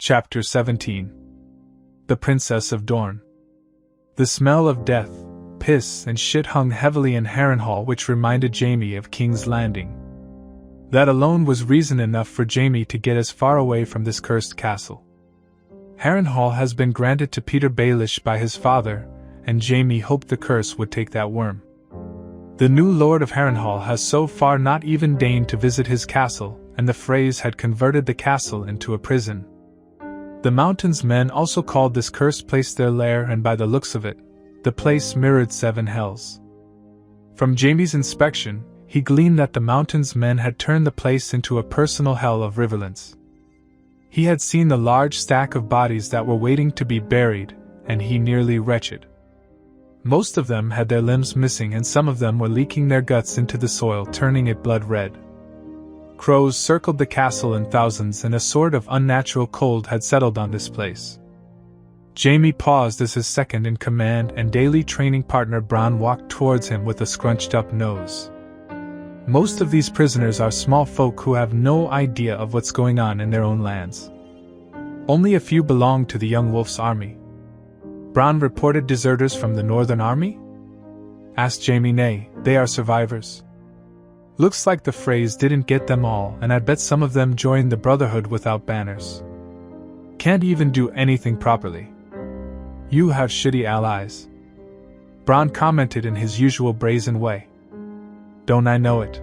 Chapter 17. The Princess of Dorne. The smell of death, piss, and shit hung heavily in Harrenhal, which reminded Jaime of King's Landing. That alone was reason enough for Jaime to get as far away from this cursed castle. Harrenhal has been granted to Peter Baelish by his father, and Jaime hoped the curse would take that worm. The new Lord of Harrenhal has so far not even deigned to visit his castle, and the Freys had converted the castle into a prison. The Mountain's men also called this cursed place their lair, and by the looks of it, the place mirrored 7 hells. From Jaime's inspection, he gleaned that the Mountain's men had turned the place into a personal hell of riverlands. He had seen the large stack of bodies that were waiting to be buried, and he nearly wretched. Most of them had their limbs missing, and some of them were leaking their guts into the soil, turning it blood red. Crows circled the castle in thousands, and a sort of unnatural cold had settled on this place. Jaime paused as his second-in-command and daily training partner Bronn walked towards him with a scrunched-up nose. Most of these prisoners are small folk who have no idea of what's going on in their own lands. Only a few belong to the young wolf's army. Bronn reported deserters from the Northern Army? Asked Jaime. Nay, they are survivors. Looks like the Freys didn't get them all, and I bet some of them joined the Brotherhood without banners. Can't even do anything properly. You have shitty allies. Bronn commented in his usual brazen way. Don't I know it?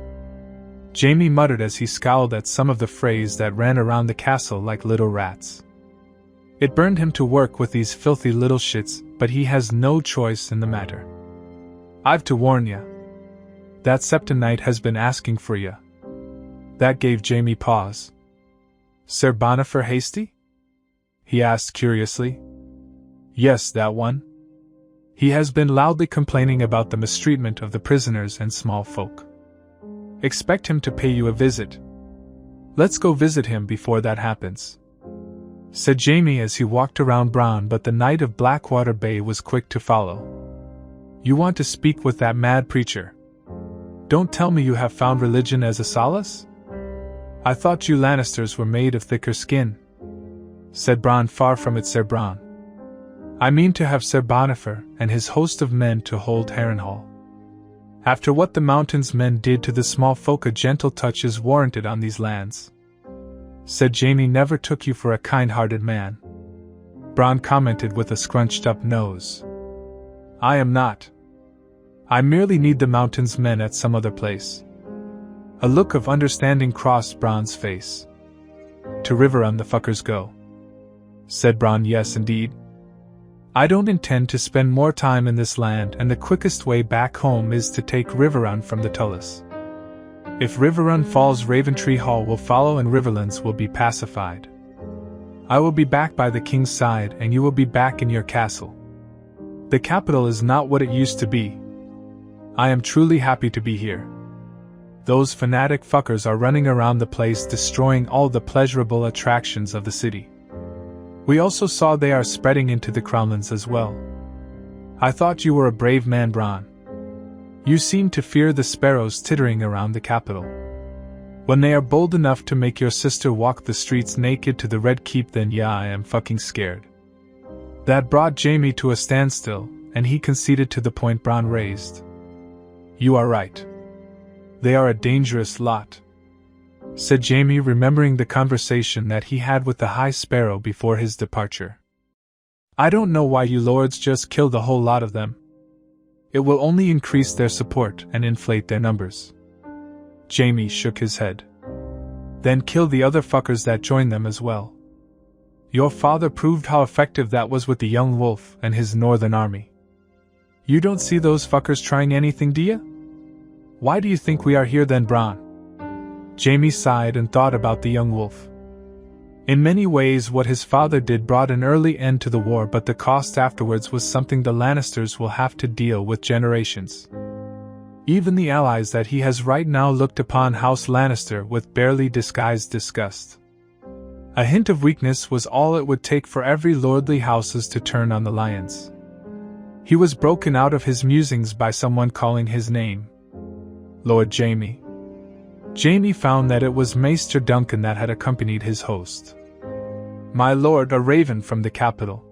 Jaime muttered as he scowled at some of the Freys that ran around the castle like little rats. It burned him to work with these filthy little shits, but he has no choice in the matter. I've to warn ya. That Septon Knight has been asking for ya. That gave Jaime pause. Sir Bonifer Hasty? He asked curiously. Yes, that one. He has been loudly complaining about the mistreatment of the prisoners and small folk. Expect him to pay you a visit. Let's go visit him before that happens, said Jaime as he walked around Bronn, but the Knight of Blackwater Bay was quick to follow. You want to speak with that mad preacher? Don't tell me you have found religion as a solace? I thought you Lannisters were made of thicker skin, said Bronn. Far from it, Sir Bronn. I mean to have Sir Bonifer and his host of men to hold Harrenhal. After what the Mountain's men did to the small folk, a gentle touch is warranted on these lands, said Jaime. Never took you for a kind-hearted man, Bronn commented with a scrunched-up nose. I am not. I merely need the Mountain's men at some other place. A look of understanding crossed Bronn's face. To Riverrun the fuckers go, said Bronn. Yes, indeed. I don't intend to spend more time in this land, and the quickest way back home is to take Riverrun from the Tullis. If Riverrun falls, Raventree Hall will follow and Riverlands will be pacified. I will be back by the king's side, and you will be back in your castle. The capital is not what it used to be. I am truly happy to be here. Those fanatic fuckers are running around the place destroying all the pleasurable attractions of the city. We also saw they are spreading into the Crownlands as well. I thought you were a brave man, Bronn. You seem to fear the sparrows tittering around the capital. When they are bold enough to make your sister walk the streets naked to the Red Keep, then yeah, I am fucking scared. That brought Jaime to a standstill, and he conceded to the point Bronn raised. You are right. They are a dangerous lot, said Jaime, remembering the conversation that he had with the High Sparrow before his departure. I don't know why you lords just killed the whole lot of them. It will only increase their support and inflate their numbers. Jaime shook his head. Then kill the other fuckers that joined them as well. Your father proved how effective that was with the young wolf and his northern army. You don't see those fuckers trying anything, do you? Why do you think we are here then, Bronn? Jaime sighed and thought about the young wolf. In many ways what his father did brought an early end to the war, but the cost afterwards was something the Lannisters will have to deal with generations. Even the allies that he has right now looked upon House Lannister with barely disguised disgust. A hint of weakness was all it would take for every lordly houses to turn on the lions. He was broken out of his musings by someone calling his name. Lord Jaime. Jaime found that it was Maester Duncan that had accompanied his host. "My lord, a raven from the capital."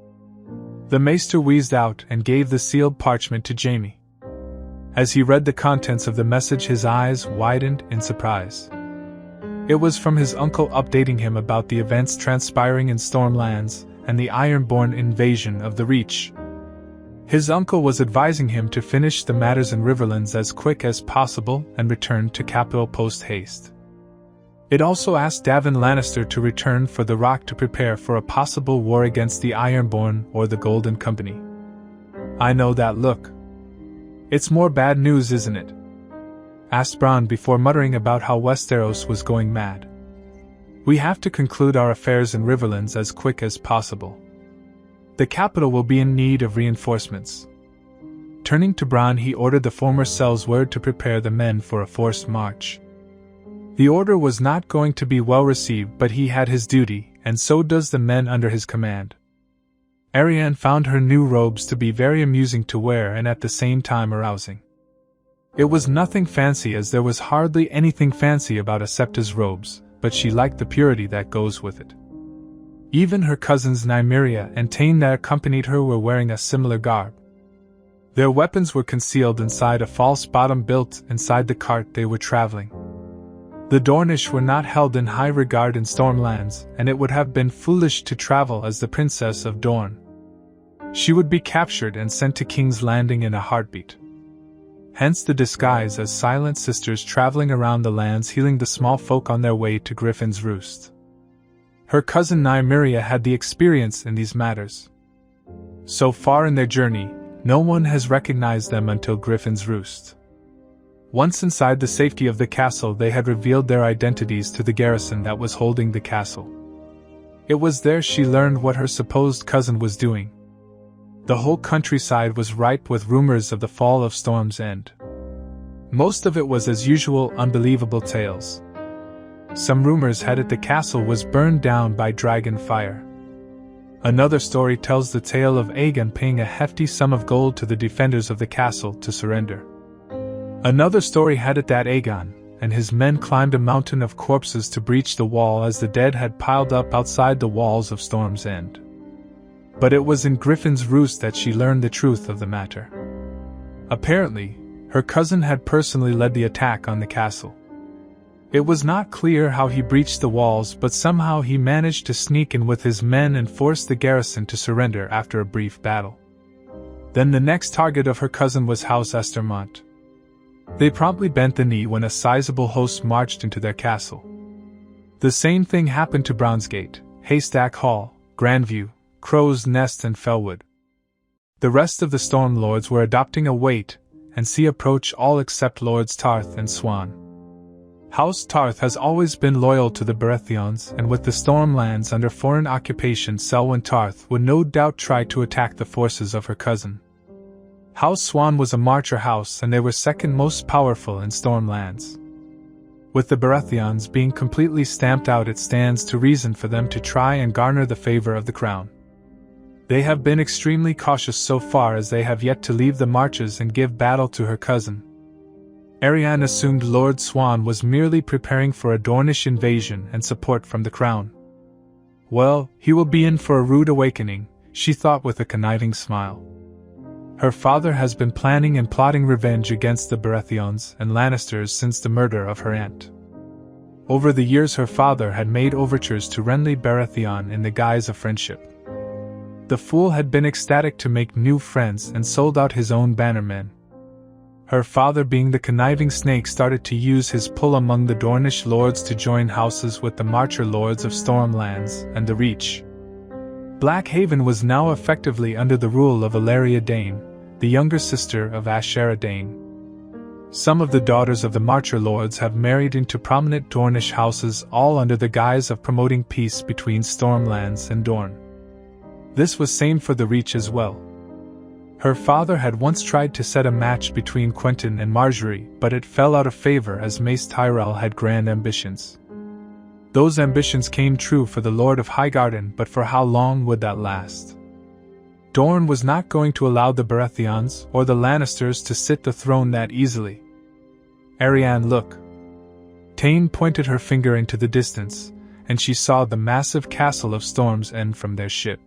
The maester wheezed out and gave the sealed parchment to Jaime. As he read the contents of the message, his eyes widened in surprise. It was from his uncle updating him about the events transpiring in Stormlands and the Ironborn invasion of the Reach. His uncle was advising him to finish the matters in Riverlands as quick as possible and return to capital post-haste. It also asked Davin Lannister to return for the Rock to prepare for a possible war against the Ironborn or the Golden Company. "I know that look. It's more bad news, isn't it?" asked Bronn before muttering about how Westeros was going mad. "We have to conclude our affairs in Riverlands as quick as possible. The capital will be in need of reinforcements." Turning to Bronn, he ordered the former Sellsword to prepare the men for a forced march. The order was not going to be well received, but he had his duty, and so does the men under his command. Arianne found her new robes to be very amusing to wear and at the same time arousing. It was nothing fancy, as there was hardly anything fancy about a Septa's robes, but she liked the purity that goes with it. Even her cousins Nymeria and Tain that accompanied her were wearing a similar garb. Their weapons were concealed inside a false bottom built inside the cart they were traveling. The Dornish were not held in high regard in Stormlands, and it would have been foolish to travel as the Princess of Dorne. She would be captured and sent to King's Landing in a heartbeat. Hence the disguise as silent sisters traveling around the lands, healing the small folk on their way to Griffin's Roost. Her cousin Nymeria had the experience in these matters. So far in their journey, no one has recognized them until Griffin's Roost. Once inside the safety of the castle, they had revealed their identities to the garrison that was holding the castle. It was there she learned what her supposed cousin was doing. The whole countryside was ripe with rumors of the fall of Storm's End. Most of it was, as usual, unbelievable tales. Some rumors had it the castle was burned down by dragon fire. Another story tells the tale of Aegon paying a hefty sum of gold to the defenders of the castle to surrender. Another story had it that Aegon and his men climbed a mountain of corpses to breach the wall, as the dead had piled up outside the walls of Storm's End. But it was in Griffin's Roost that she learned the truth of the matter. Apparently, her cousin had personally led the attack on the castle. It was not clear how he breached the walls, but somehow he managed to sneak in with his men and force the garrison to surrender after a brief battle. Then the next target of her cousin was House Estermont. They promptly bent the knee when a sizable host marched into their castle. The same thing happened to Brownsgate, Haystack Hall, Grandview, Crow's Nest and Fellwood. The rest of the Storm Lords were adopting a wait-and-see approach, all except Lords Tarth and Swan. House Tarth has always been loyal to the Baratheons, and with the Stormlands under foreign occupation, Selwyn Tarth would no doubt try to attack the forces of her cousin. House Swan was a marcher house, and they were second most powerful in Stormlands. With the Baratheons being completely stamped out, it stands to reason for them to try and garner the favor of the crown. They have been extremely cautious so far, as they have yet to leave the marches and give battle to her cousin. Arianne assumed Lord Swan was merely preparing for a Dornish invasion and support from the crown. Well, he will be in for a rude awakening, she thought with a conniving smile. Her father has been planning and plotting revenge against the Baratheons and Lannisters since the murder of her aunt. Over the years, her father had made overtures to Renly Baratheon in the guise of friendship. The fool had been ecstatic to make new friends and sold out his own bannermen. Her father, being the conniving snake, started to use his pull among the Dornish lords to join houses with the Marcher lords of Stormlands and the Reach. Blackhaven was now effectively under the rule of Valeria Dane, the younger sister of Ashera Dane. Some of the daughters of the Marcher lords have married into prominent Dornish houses, all under the guise of promoting peace between Stormlands and Dorne. This was same for the Reach as well. Her father had once tried to set a match between Quentyn and Marjorie, but it fell out of favor as Mace Tyrell had grand ambitions. Those ambitions came true for the Lord of Highgarden, but for how long would that last? Dorne was not going to allow the Baratheons or the Lannisters to sit the throne that easily. Arianne, look. Tain pointed her finger into the distance, and she saw the massive castle of Storm's End from their ship.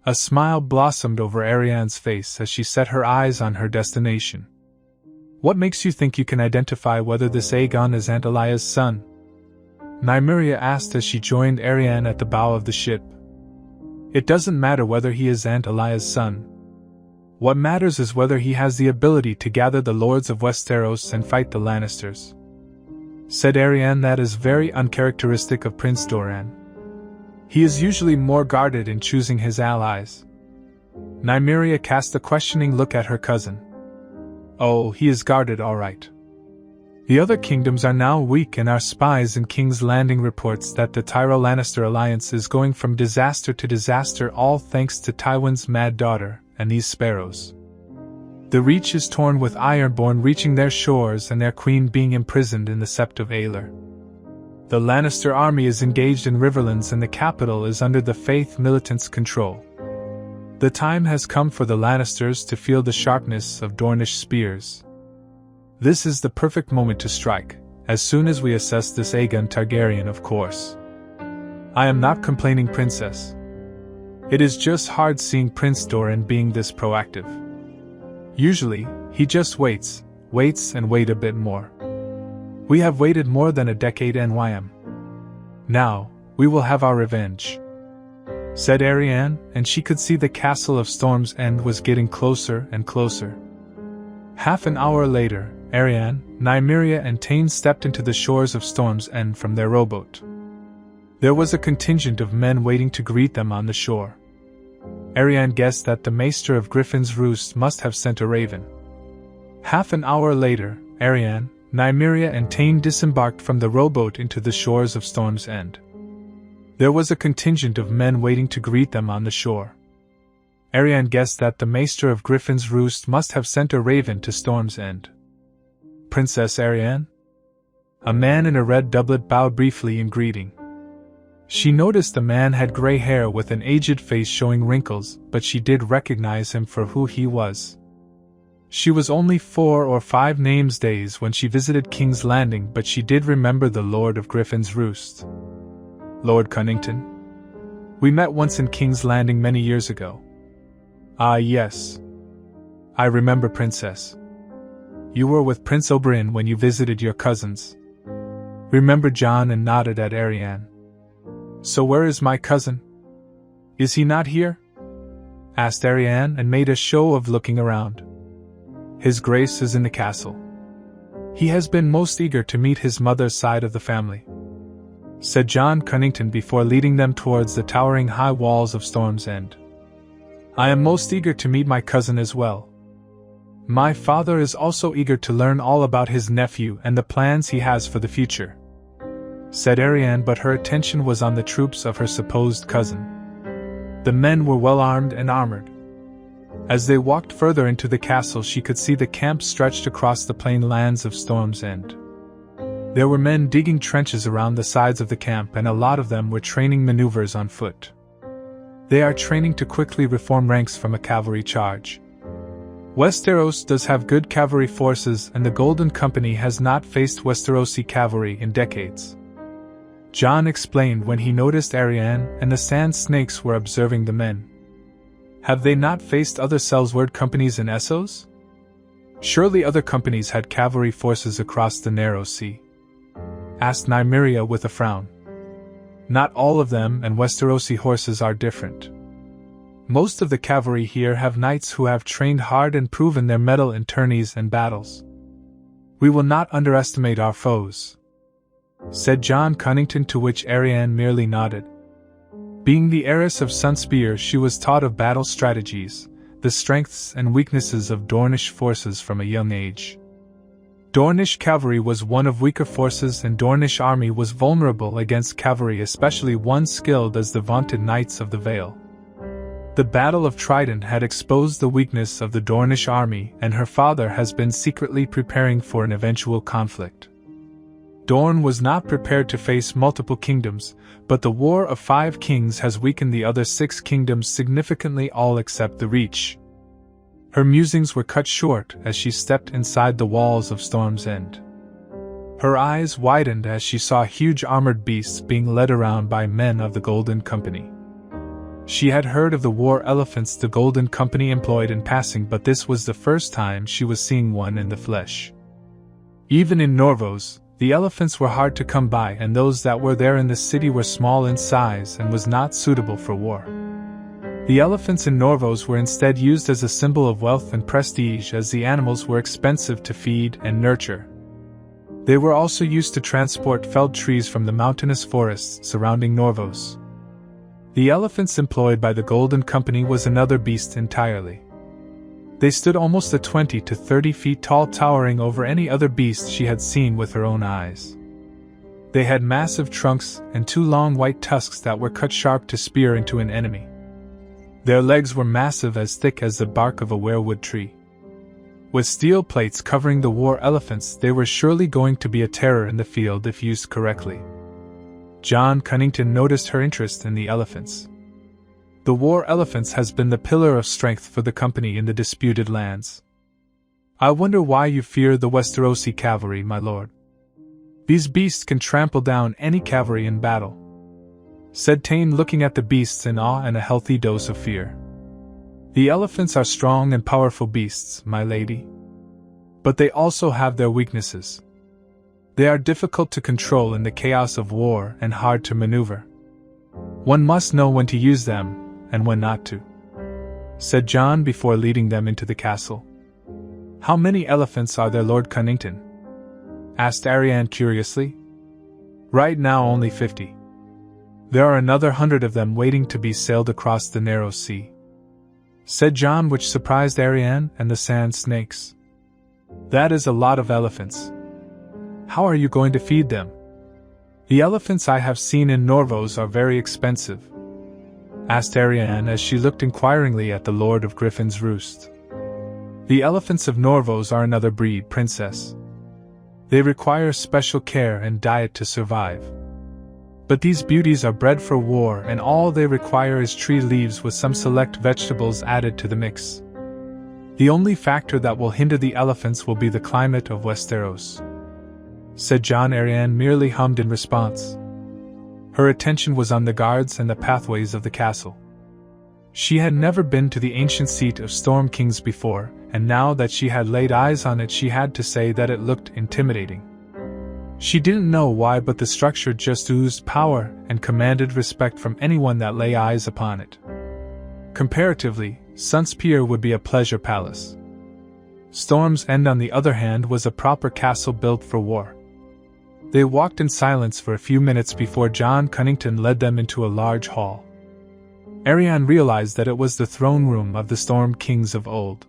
A smile blossomed over Ariane's face as she set her eyes on her destination. "What makes you think you can identify whether this Aegon is Aunt Elia's son?" Nymeria asked as she joined Ariane at the bow of the ship. "It doesn't matter whether he is Aunt Elia's son. What matters is whether he has the ability to gather the lords of Westeros and fight the Lannisters," said Ariane. "That is very uncharacteristic of Prince Doran. He is usually more guarded in choosing his allies." Nymeria cast a questioning look at her cousin. "Oh, he is guarded all right. The other kingdoms are now weak, and our spies in King's Landing reports that the Tyrell-Lannister alliance is going from disaster to disaster, all thanks to Tywin's mad daughter and these sparrows. The Reach is torn, with Ironborn reaching their shores and their queen being imprisoned in the Sept of Aelor. The Lannister army is engaged in Riverlands, and the capital is under the Faith militants' control. The time has come for the Lannisters to feel the sharpness of Dornish spears. This is the perfect moment to strike, as soon as we assess this Aegon Targaryen, of course. I am not complaining, Princess. It is just hard seeing Prince Doran being this proactive. Usually, he just waits and wait a bit more. We have waited more than a decade, NYM. Now, we will have our revenge," said Ariane, and she could see the castle of Storm's End was getting closer and closer. Half an hour later, Ariane, Nymeria and Tane stepped into the shores of Storm's End from their rowboat. There was a contingent of men waiting to greet them on the shore. Ariane guessed that the Maester of Griffin's Roost must have sent a raven. Half an hour later, Ariane, Nymeria and Tane disembarked from the rowboat into the shores of Storm's End. There was a contingent of men waiting to greet them on the shore. Ariane guessed that the Maester of Griffin's Roost must have sent a raven to Storm's End. "Princess Ariane?" A man in a red doublet bowed briefly in greeting. She noticed the man had gray hair with an aged face showing wrinkles, but she did recognize him for who he was. She was only 4 or 5 names days when she visited King's Landing, but she did remember the Lord of Griffin's Roost. "Lord Cunnington? We met once in King's Landing many years ago." "Ah, yes. I remember, Princess. You were with Prince Oberyn when you visited your cousins." Remembered John and nodded at Ariane. "So where is my cousin? Is he not here?" asked Ariane and made a show of looking around. "His Grace is in the castle. He has been most eager to meet his mother's side of the family," said John Cunnington before leading them towards the towering high walls of Storm's End. "I am most eager to meet my cousin as well. My father is also eager to learn all about his nephew and the plans he has for the future," said Ariane, but her attention was on the troops of her supposed cousin. The men were well armed and armored. As they walked further into the castle, she could see the camp stretched across the plain lands of Storm's End. There were men digging trenches around the sides of the camp, and a lot of them were training maneuvers on foot. They are training to quickly reform ranks from a cavalry charge. Westeros does have good cavalry forces, and the Golden Company has not faced Westerosi cavalry in decades, John explained when he noticed Ariane and the Sand Snakes were observing the men. "Have they not faced other Sellsword companies in Essos? Surely other companies had cavalry forces across the Narrow Sea," asked Nymeria with a frown. "Not all of them, and Westerosi horses are different. Most of the cavalry here have knights who have trained hard and proven their mettle in tourneys and battles. We will not underestimate our foes," said John Cunnington, to which Ariane merely nodded. Being the heiress of Sunspear, she was taught of battle strategies, the strengths and weaknesses of Dornish forces from a young age. Dornish cavalry was one of weaker forces, and Dornish army was vulnerable against cavalry, especially one skilled as the vaunted Knights of the Vale. The Battle of Trident had exposed the weakness of the Dornish army, and her father has been secretly preparing for an eventual conflict. Dorne was not prepared to face multiple kingdoms, but the War of 5 Kings has weakened the other 6 kingdoms significantly, all except the Reach. Her musings were cut short as she stepped inside the walls of Storm's End. Her eyes widened as she saw huge armored beasts being led around by men of the Golden Company. She had heard of the war elephants the Golden Company employed in passing, but this was the first time she was seeing one in the flesh. Even in Norvos, the elephants were hard to come by, and those that were there in the city were small in size and was not suitable for war. The elephants in Norvos were instead used as a symbol of wealth and prestige, as the animals were expensive to feed and nurture. They were also used to transport felled trees from the mountainous forests surrounding Norvos. The elephants employed by the Golden Company was another beast entirely. They stood almost 20 to 30 feet tall, towering over any other beast she had seen with her own eyes. They had massive trunks and 2 long white tusks that were cut sharp to spear into an enemy. Their legs were massive, as thick as the bark of a weirwood tree. With steel plates covering the war elephants, they were surely going to be a terror in the field if used correctly. John Cunnington noticed her interest in the elephants. The war elephants has been the pillar of strength for the company in the disputed lands. I wonder why you fear the Westerosi cavalry, my lord. These beasts can trample down any cavalry in battle, said Tane, looking at the beasts in awe and a healthy dose of fear. The elephants are strong and powerful beasts, my lady. But they also have their weaknesses. They are difficult to control in the chaos of war and hard to maneuver. One must know when to use them and when not to, said John before leading them into the castle. How many elephants are there, Lord Cunnington? Asked Arianne curiously. Right now only 50. There are another 100 of them waiting to be sailed across the narrow sea, said John, which surprised Arianne and the sand snakes. That is a lot of elephants. How are you going to feed them? The elephants I have seen in Norvos are very expensive, asked Arianne as she looked inquiringly at the Lord of Griffin's Roost. The elephants of Norvos are another breed, princess. They require special care and diet to survive. But these beauties are bred for war, and all they require is tree leaves with some select vegetables added to the mix. The only factor that will hinder the elephants will be the climate of Westeros, said John. Arianne merely hummed in response. Her attention was on the guards and the pathways of the castle. She had never been to the ancient seat of Storm Kings before, and now that she had laid eyes on it, she had to say that it looked intimidating. She didn't know why, but the structure just oozed power and commanded respect from anyone that lay eyes upon it. Comparatively, Sunspear would be a pleasure palace. Storm's End, on the other hand, was a proper castle built for war. They walked in silence for a few minutes before John Cunnington led them into a large hall. Arianne realized that it was the throne room of the Storm Kings of old.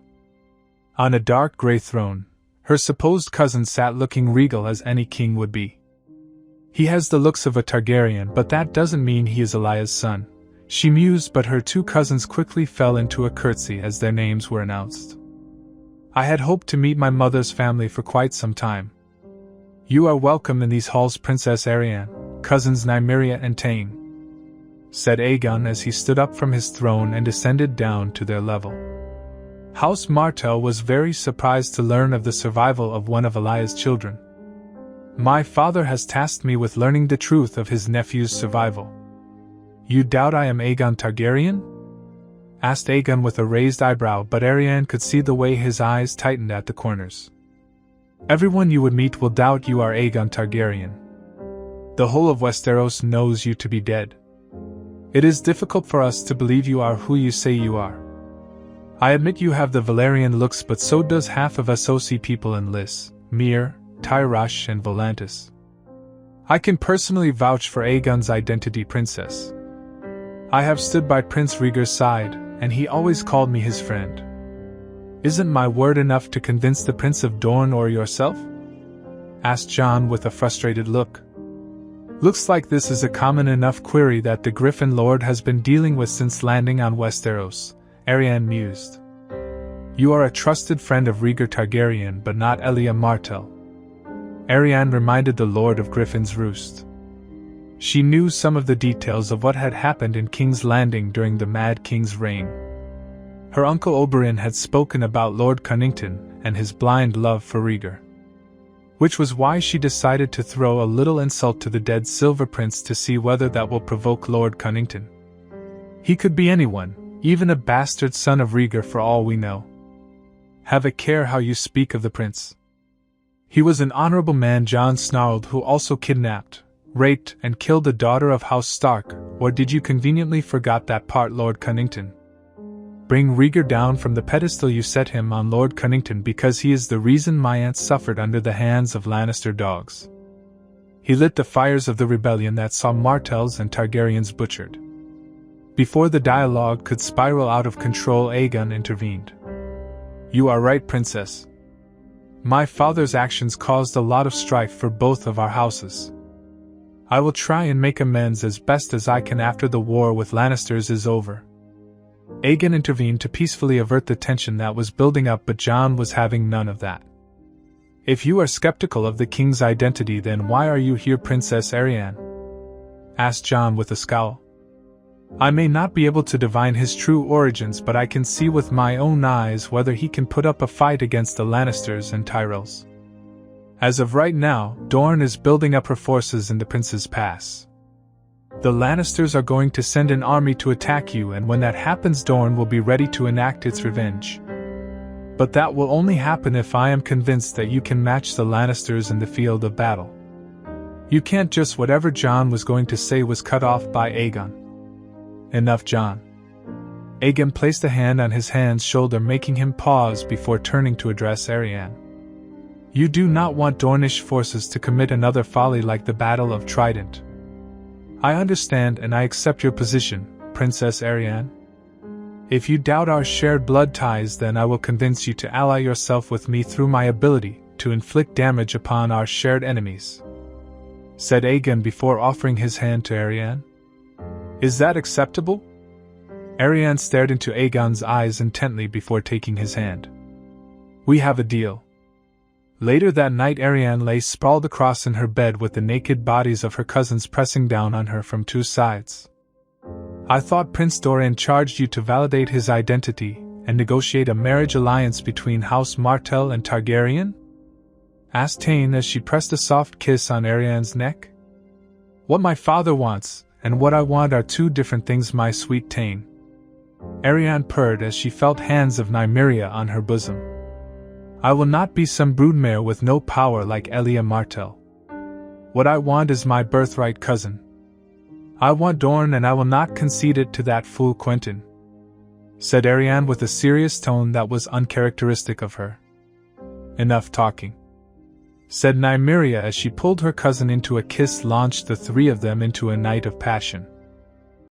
On a dark gray throne, her supposed cousin sat, looking regal as any king would be. He has the looks of a Targaryen, but that doesn't mean he is Elaya's son, she mused, but her 2 cousins quickly fell into a curtsy as their names were announced. I had hoped to meet my mother's family for quite some time. You are welcome in these halls, Princess Arianne, cousins Nymeria and Tane, said Aegon as he stood up from his throne and descended down to their level. House Martell was very surprised to learn of the survival of one of Elaya's children. My father has tasked me with learning the truth of his nephew's survival. You doubt I am Aegon Targaryen? Asked Aegon with a raised eyebrow, but Arianne could see the way his eyes tightened at the corners. Everyone you would meet will doubt you are Aegon Targaryen. The whole of Westeros knows you to be dead. It is difficult for us to believe you are who you say you are. I admit you have the Valyrian looks, but so does half of Essosi people in Lys, Myr, Tyrosh and Volantis. I can personally vouch for Aegon's identity, princess. I have stood by Prince Rhaegar's side, and he always called me his friend. Isn't my word enough to convince the Prince of Dorne or yourself? Asked John with a frustrated look. Looks like this is a common enough query that the Griffin Lord has been dealing with since landing on Westeros, Arianne mused. You are a trusted friend of Rhaegar Targaryen, but not Elia Martell, Arianne reminded the Lord of Griffin's Roost. She knew some of the details of what had happened in King's Landing during the Mad King's reign. Her uncle Oberyn had spoken about Lord Cunnington and his blind love for Rhaegar. which was why she decided to throw a little insult to the dead Silver Prince to see whether that will provoke Lord Cunnington. He could be anyone, even a bastard son of Rhaegar for all we know. Have a care how you speak of the prince. He was an honorable man, Jon snarled, who also kidnapped, raped, and killed the daughter of House Stark, or did you conveniently forgot that part, Lord Cunnington? Bring Rhaegar down from the pedestal you set him on, Lord Cunnington, because he is the reason my aunt suffered under the hands of Lannister dogs. He lit the fires of the rebellion that saw Martells and Targaryens butchered. Before the dialogue could spiral out of control, Aegon intervened. You are right, Princess. My father's actions caused a lot of strife for both of our houses. I will try and make amends as best as I can after the war with Lannisters is over. Aegon intervened to peacefully avert the tension that was building up, but Jon was having none of that. If you are skeptical of the king's identity, then why are you here, Princess Arianne? Asked Jon with a scowl. I may not be able to divine his true origins, but I can see with my own eyes whether he can put up a fight against the Lannisters and Tyrells. As of right now, Dorne is building up her forces in the Prince's Pass. The Lannisters are going to send an army to attack you, and when that happens, Dorne will be ready to enact its revenge. But that will only happen if I am convinced that you can match the Lannisters in the field of battle. You can't just. Whatever Jon was going to say was cut off by Aegon. Enough, Jon. Aegon placed a hand on his hand's shoulder, making him pause before turning to address Arianne. You do not want Dornish forces to commit another folly like the Battle of Trident. I understand and I accept your position, Princess Arianne. If you doubt our shared blood ties, then I will convince you to ally yourself with me through my ability to inflict damage upon our shared enemies, said Aegon before offering his hand to Arianne. Is that acceptable? Arianne stared into Aegon's eyes intently before taking his hand. We have a deal. Later that night, Arianne lay sprawled across in her bed with the naked bodies of her cousins pressing down on her from two sides. I thought Prince Doran charged you to validate his identity and negotiate a marriage alliance between House Martell and Targaryen? Asked Tane as she pressed a soft kiss on Arianne's neck. What my father wants, and what I want, are two different things, my sweet Tane. Arianne purred as she felt hands of Nymeria on her bosom. I will not be some broodmare with no power like Elia Martell. What I want is my birthright cousin. I want Dorne, and I will not concede it to that fool Quentyn, said Arianne with a serious tone that was uncharacteristic of her. Enough talking, said Nymeria as she pulled her cousin into a kiss, launched the three of them into a night of passion.